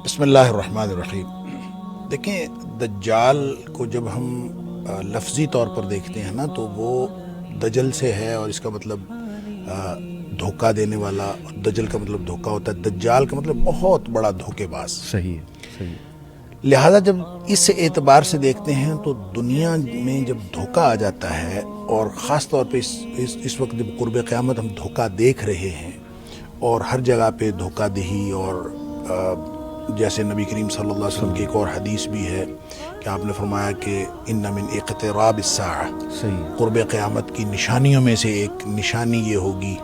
بسم اللہ الرحمن الرحیم۔ دیکھیں، دجال کو جب ہم لفظی طور پر دیکھتے ہیں نا تو وہ دجل سے ہے، اور اس کا مطلب دھوکہ دینے والا، اور دجل کا مطلب دھوکہ ہوتا ہے، دجال کا مطلب بہت بڑا دھوکے باز۔ صحیح صحیح۔ لہٰذا جب اس اعتبار سے دیکھتے ہیں تو دنیا میں جب دھوکہ آ جاتا ہے، اور خاص طور پہ اس وقت جب قرب قیامت ہم دھوکہ دیکھ رہے ہیں، اور ہر جگہ پہ دھوکہ دہی، اور جیسے نبی کریم صلی اللہ علیہ وسلم کی ایک اور حدیث بھی ہے کہ آپ نے فرمایا کہ ان من اقتراب الساعہ، صحیح۔ قرب قیامت کی نشانیوں میں سے ایک نشانی یہ ہوگی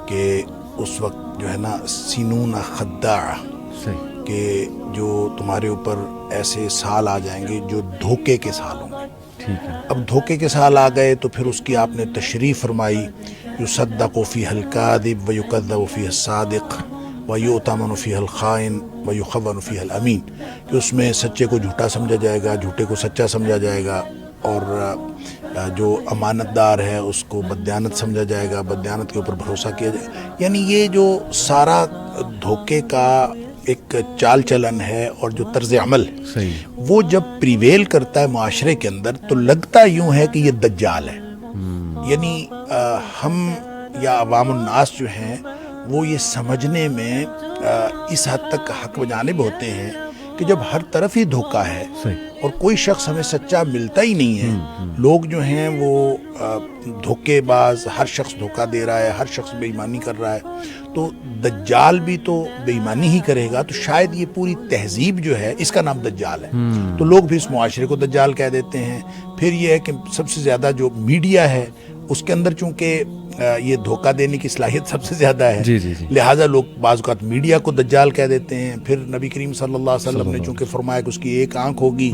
کہ اس وقت جو ہے نا سنون خداع، صحیح۔ کہ جو تمہارے اوپر ایسے سال آ جائیں گے جو دھوکے کے سال ہوں گے۔ ٹھیک ہے۔ اب دھوکے کے سال آ گئے تو پھر اس کی آپ نے تشریح فرمائی، یصدق فیہ الکاذب ویکذب فیہ الصادق ویؤتمن فیہ الخائن ویخون فیہ الامین، کہ اس میں سچے کو جھوٹا سمجھا جائے گا، جھوٹے کو سچا سمجھا جائے گا، اور جو امانت دار ہے اس کو بددیانت سمجھا جائے گا، بددیانت کے اوپر بھروسہ کیا جائے گا۔ یعنی یہ جو سارا دھوکے کا ایک چال چلن ہے اور جو طرز عمل ہے، صحیح۔ وہ جب پریویل کرتا ہے معاشرے کے اندر تو لگتا یوں ہے کہ یہ دجال ہے۔ یعنی ہم یا عوام الناس جو ہیں وہ یہ سمجھنے میں اس حد تک حق بجانب ہوتے ہیں کہ جب ہر طرف ہی دھوکہ ہے صحیح۔ اور کوئی شخص ہمیں سچا ملتا ہی نہیں ہے، لوگ جو ہیں وہ دھوکے باز، ہر شخص دھوکہ دے رہا ہے، ہر شخص بے ایمانی کر رہا ہے، تو دجال بھی تو بے ایمانی ہی کرے گا، تو شاید یہ پوری تہذیب جو ہے اس کا نام دجال ہے، تو لوگ بھی اس معاشرے کو دجال کہہ دیتے ہیں۔ پھر یہ ہے کہ سب سے زیادہ جو میڈیا ہے اس کے اندر چونکہ یہ دھوکہ دینے کی صلاحیت سب سے زیادہ ہے، جی جی جی۔ لہٰذا لوگ بعض اوقات میڈیا کو دجال کہہ دیتے ہیں۔ پھر نبی کریم صلی اللہ علیہ وسلم نے چونکہ فرمایا کہ اس کی ایک آنکھ ہوگی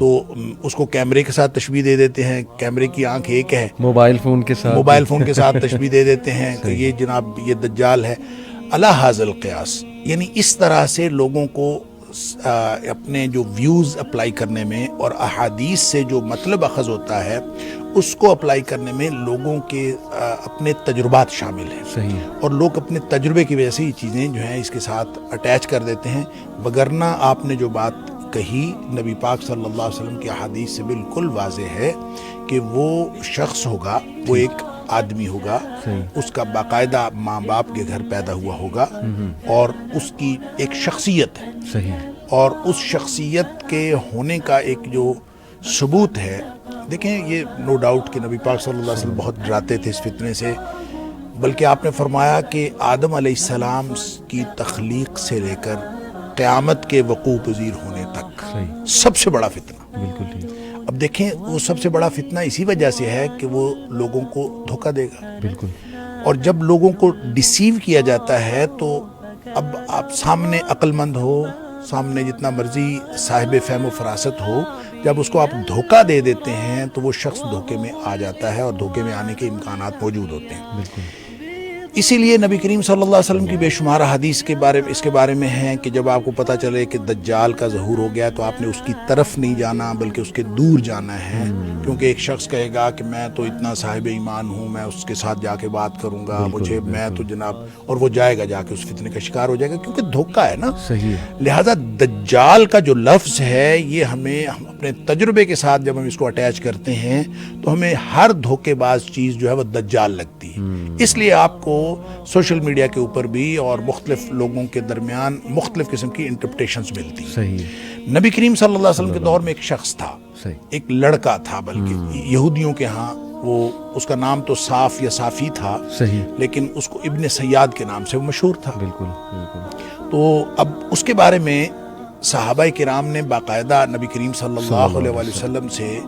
تو اس کو کیمرے کے ساتھ تشبیہ دے دیتے ہیں، کیمرے کی آنکھ ایک ہے، موبائل فون کے ساتھ تشبیہ دے دیتے ہیں کہ یہ جناب یہ دجال ہے۔ علی ھذا القیاس، یعنی اس طرح سے لوگوں کو اپنے جو ویوز اپلائی کرنے میں اور احادیث سے جو مطلب اخذ ہوتا ہے اس کو اپلائی کرنے میں لوگوں کے اپنے تجربات شامل ہیں، صحیح۔ اور لوگ اپنے تجربے کی وجہ سے یہ چیزیں جو ہیں اس کے ساتھ اٹیچ کر دیتے ہیں، وگرنہ آپ نے جو بات کہی نبی پاک صلی اللہ علیہ وسلم کی احادیث سے بالکل واضح ہے کہ وہ شخص ہوگا، وہ ایک آدمی ہوگا، اس کا باقاعدہ ماں باپ کے گھر پیدا ہوا ہوگا، اور اس کی ایک شخصیت ہے، صحیح۔ اور اس شخصیت کے ہونے کا ایک جو ثبوت ہے، دیکھیں یہ نو ڈاؤٹ کہ نبی پاک صلی اللہ علیہ وسلم بہت ڈراتے تھے اس فتنے سے، بلکہ آپ نے فرمایا کہ آدم علیہ السلام کی تخلیق سے لے کر قیامت کے وقوع پذیر ہونے تک سب سے بڑا فتنہ، بالکل ٹھیک۔ اب دیکھیں وہ سب سے بڑا فتنہ اسی وجہ سے ہے کہ وہ لوگوں کو دھوکہ دے گا، بالکل۔ اور جب لوگوں کو ڈیسیو کیا جاتا ہے تو اب آپ سامنے عقل مند ہو، سامنے جتنا مرضی صاحب فہم و فراست ہو، جب اس کو آپ دھوکہ دے دیتے ہیں تو وہ شخص دھوکے میں آ جاتا ہے، اور دھوکے میں آنے کے امکانات موجود ہوتے ہیں۔ بالکل۔ اسی لیے نبی کریم صلی اللہ علیہ وسلم کی بے شمار حدیث اس کے بارے میں ہیں کہ جب آپ کو پتہ چلے کہ دجال کا ظہور ہو گیا تو آپ نے اس کی طرف نہیں جانا بلکہ اس کے دور جانا ہے، کیونکہ ایک شخص کہے گا کہ میں تو اتنا صاحب ایمان ہوں، میں اس کے ساتھ جا کے بات کروں گا، میں تو جناب، اور وہ جائے گا، جا کے اس فتنے کا شکار ہو جائے گا، کیونکہ دھوکہ ہے نا۔ صحیح۔ لہذا دجال کا جو لفظ ہے یہ ہم اپنے تجربے کے ساتھ جب ہم اس کو اٹیچ کرتے ہیں تو ہمیں ہر دھوکے باز چیز جو ہے وہ دجال لگتی ہے۔ اس لیے آپ کو سوشل میڈیا کے اوپر بھی اور مختلف لوگوں کے درمیان مختلف قسم کی انٹرپریٹیشنز ملتی ہیں۔ صحیح۔ نبی کریم صلی اللہ علیہ وسلم کے دور میں ایک شخص تھا، ایک لڑکا تھا، بلکہ یہودیوں کے ہاں وہ اس کا نام تو صاف یا صافی تھا، صحیح، لیکن اس کو ابن سیاد کے نام سے وہ مشہور تھا۔ بالکل بالکل۔ تو اب اس کے بارے میں صحابہ کرام نے باقاعدہ نبی کریم صلی اللہ علیہ وسلم سے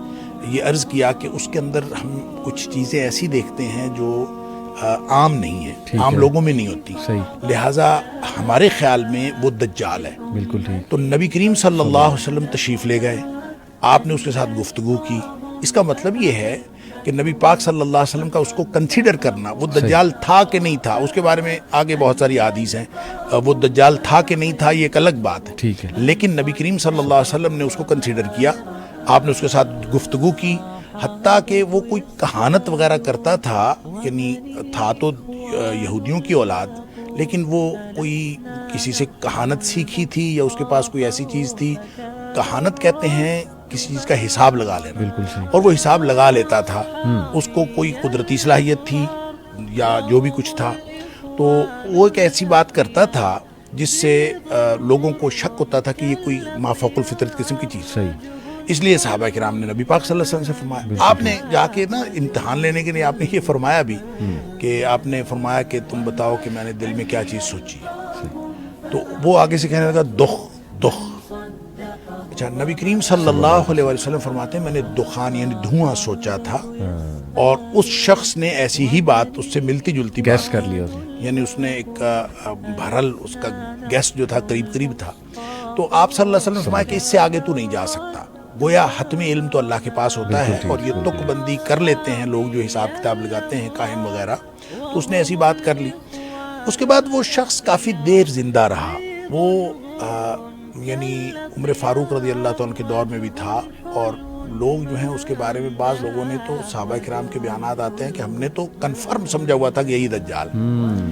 یہ عرض کیا کہ اس کے اندر ہم کچھ چیزیں ایسی دیکھتے ہیں جو عام نہیں ہے، عام لوگوں میں نہیں ہوتی، لہٰذا ہمارے خیال میں وہ دجال ہے۔ بالکل ٹھیک۔ تو نبی کریم صلی اللہ علیہ وسلم تشریف لے گئے، آپ نے اس کے ساتھ گفتگو کی۔ اس کا مطلب یہ ہے کہ نبی پاک صلی اللہ علیہ وسلم کا اس کو کنسیڈر کرنا، وہ دجال تھا کہ نہیں تھا، اس کے بارے میں آگے بہت ساری احادیث ہیں، وہ دجال تھا کہ نہیں تھا یہ ایک الگ بات ہے، ٹھیک ہے، لیکن نبی کریم صلی اللہ علیہ وسلم نے اس کو کنسیڈر کیا، آپ نے اس کے ساتھ گفتگو کی، حتیٰ کہ وہ کوئی کہانت وغیرہ کرتا تھا، یعنی تھا تو یہودیوں کی اولاد، لیکن وہ کوئی کسی سے کہانت سیکھی تھی یا اس کے پاس کوئی ایسی چیز تھی. کہانت کہتے ہیں کسی چیز کا حساب لگا لینا, بالکل صحیح. اور وہ حساب لگا لیتا تھا. اس کو کوئی قدرتی صلاحیت تھی یا جو بھی کچھ تھا, تو وہ ایک ایسی بات کرتا تھا جس سے لوگوں کو شک ہوتا تھا کہ یہ کوئی مافوق الفطرت قسم کی چیز. صحیح. اس لیے صحابہ کرام نے نبی پاک صلی اللہ علیہ وسلم سے فرمایا. آپ نے جا کے نا امتحان لینے کے لیے آپ نے یہ فرمایا بھی کہ آپ نے فرمایا کہ تم بتاؤ کہ میں نے دل میں کیا چیز سوچی. تو وہ آگے سے کہنے لگا دخ دخ. اچھا, نبی کریم صلی اللہ علیہ وسلم فرماتے ہیں میں نے دخان یعنی دھواں سوچا تھا, اور اس شخص نے ایسی ہی بات اس سے ملتی جلتی گیس کر لیا اس نے, یعنی اس نے ایک بہرحال اس کا گیس جو تھا قریب قریب تھا. تو آپ صلی اللہ علیہ وسلم نے فرمایا کہ اس سے آگے تو نہیں جا سکتا. گویا حتمی علم تو اللہ کے پاس ہوتا ہے, اور یہ تک بندی کر لیتے ہیں لوگ جو حساب کتاب لگاتے ہیں کاہن وغیرہ. تو اس نے ایسی بات کر لی. اس کے بعد وہ شخص کافی دیر زندہ رہا. وہ یعنی عمر فاروق رضی اللہ تعالیٰ کے دور میں بھی تھا, اور لوگ جو ہیں اس کے بارے میں بعض لوگوں نے تو صحابہ کرام کے بیانات آتے ہیں کہ ہم نے تو کنفرم سمجھا ہوا تھا کہ یہی دجال.